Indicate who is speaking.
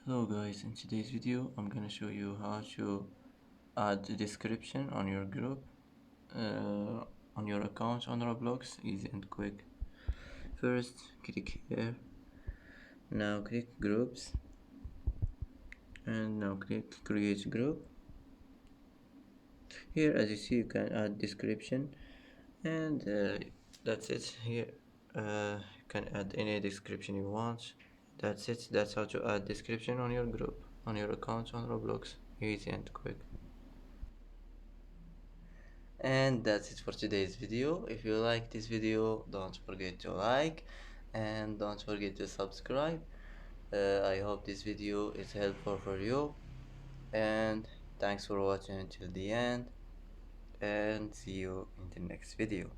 Speaker 1: Hello guys, in today's video I'm gonna show you how to add a description on your group, uh, on your account on Roblox, easy and quick. First click here, now click groups, and now click create group. Here as you see you can add description, and that's it. Here you can add any description you want. That's it. That's how to add description on your group, on your account on Roblox, easy and quick. And that's it for today's video. If you like this video, don't forget to like and don't forget to subscribe. I hope this video is helpful for you, and thanks for watching until the end, and see you in the next video.